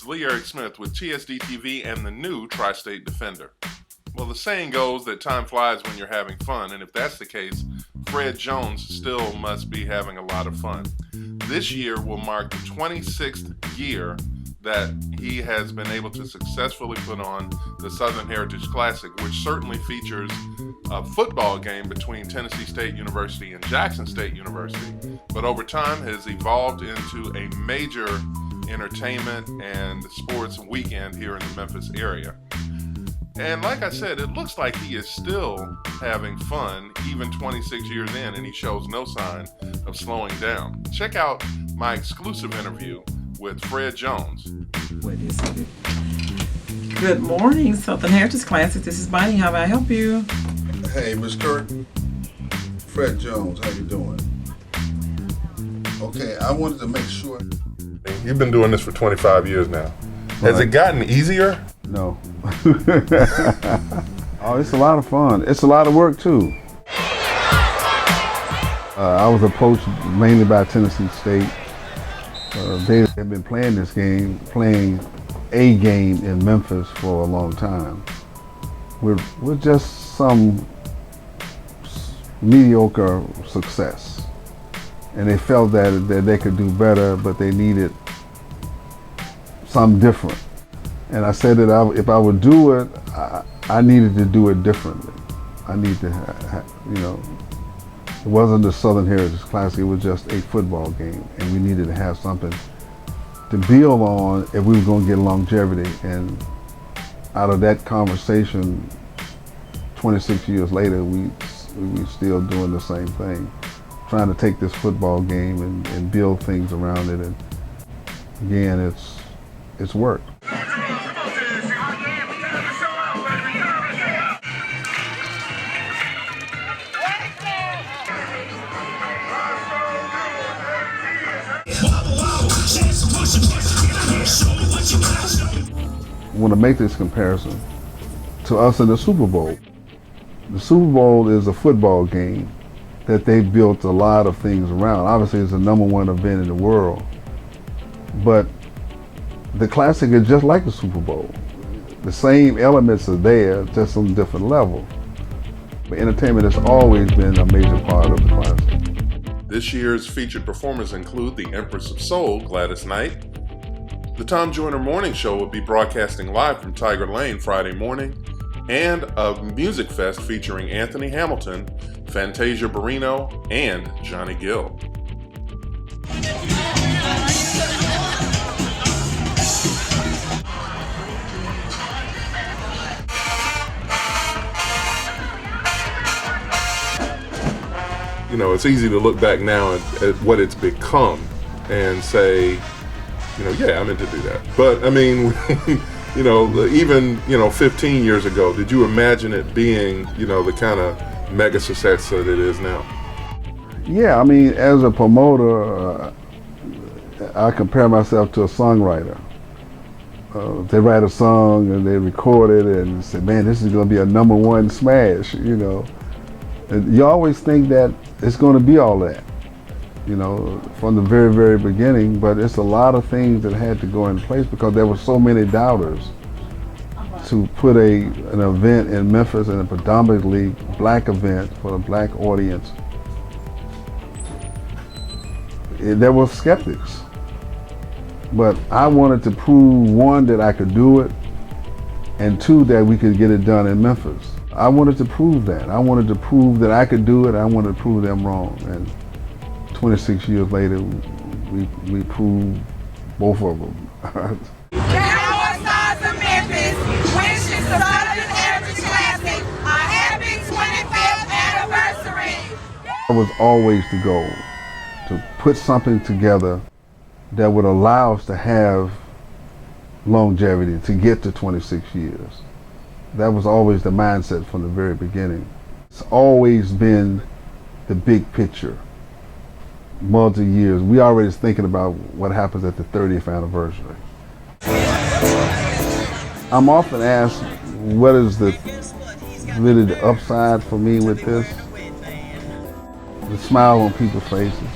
Lee Eric Smith with TSDtv and the new Tri-State Defender. Well, the saying goes that time flies when you're having fun, and if that's the case, Fred Jones still must be having a lot of fun. This year will mark the 26th year that he has been able to successfully put on the Southern Heritage Classic, which certainly features a football game between Tennessee State University and Jackson State University, but over time has evolved into a major entertainment and sports weekend here in the Memphis area. And like I said, it looks like he is still having fun even 26 years in, and he shows no sign of slowing down. Check out my exclusive interview with Fred Jones. What is it? Good morning, Southern Heritage Classic. This is Bonnie. How may I help you? Hey, Miss Kirk. Fred Jones, how you doing? Okay, I wanted to make sure. You've been doing this for 25 years now. Has it gotten easier? No. Oh, it's a lot of fun. It's a lot of work too. I was approached mainly by Tennessee State. They have been playing this game, playing a game in Memphis for a long time. We're just some mediocre success. And they felt that they could do better, but they needed something different. And I said that if I would do it, I needed to do it differently. I need to, it wasn't the Southern Heritage Classic, it was just a football game. And we needed to have something to build on if we were going to get longevity. And out of that conversation, 26 years later, we still doing the same thing. Trying to take this football game and build things around it. And again, it's work. I want to make this comparison to us in the Super Bowl. The Super Bowl is a football game that they built a lot of things around. Obviously, it's the #1 event in the world, but the Classic is just like the Super Bowl. The same elements are there, just on a different level. But entertainment has always been a major part of the Classic. This year's featured performers include the Empress of Soul, Gladys Knight. The Tom Joyner Morning Show will be broadcasting live from Tiger Lane Friday morning, and a music fest featuring Anthony Hamilton, Fantasia Barrino, and Johnny Gill. You know, it's easy to look back now at what it's become and say, yeah, I meant to do that. But I mean, even 15 years ago, did you imagine it being, the kind of mega success that it is now? Yeah, I mean, as a promoter, I compare myself to a songwriter. They write a song and they record it and say, man, this is going to be a #1 smash, And you always think that it's going to be all that, from the very, very beginning, but it's a lot of things that had to go in place because there were so many doubters. To put an event in Memphis, and a predominantly black event for a black audience, there were skeptics. But I wanted to prove, one, that I could do it, and two, that we could get it done in Memphis. I wanted to prove that. I wanted to prove that I could do it. I wanted to prove them wrong. And 26 years later, we proved both of them. The Southern Heritage Classic, a happy 25th anniversary. It was always the goal to put something together that would allow us to have longevity, to get to 26 years. That was always the mindset from the very beginning. It's always been the big picture, multi-years. We already thinking about what happens at the 30th anniversary. I'm often asked, what is really the upside for me with this? The smile on people's faces.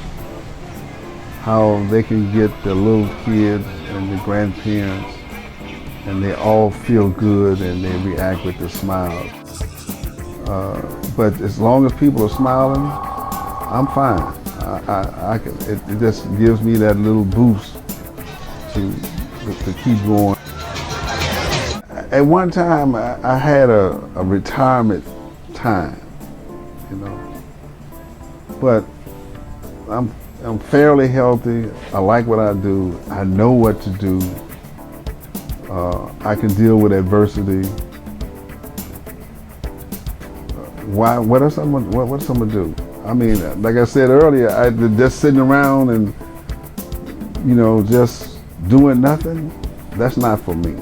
How they can get the little kids and the grandparents and they all feel good and they react with a smile. But as long as people are smiling, I'm fine. I can. It just gives me that little boost to keep going. At one time, I had a retirement time, you know. But I'm fairly healthy. I like what I do. I know what to do. I can deal with adversity. What else I'm gonna do? I mean, like I said earlier, just sitting around and, you know, just doing nothing, that's not for me.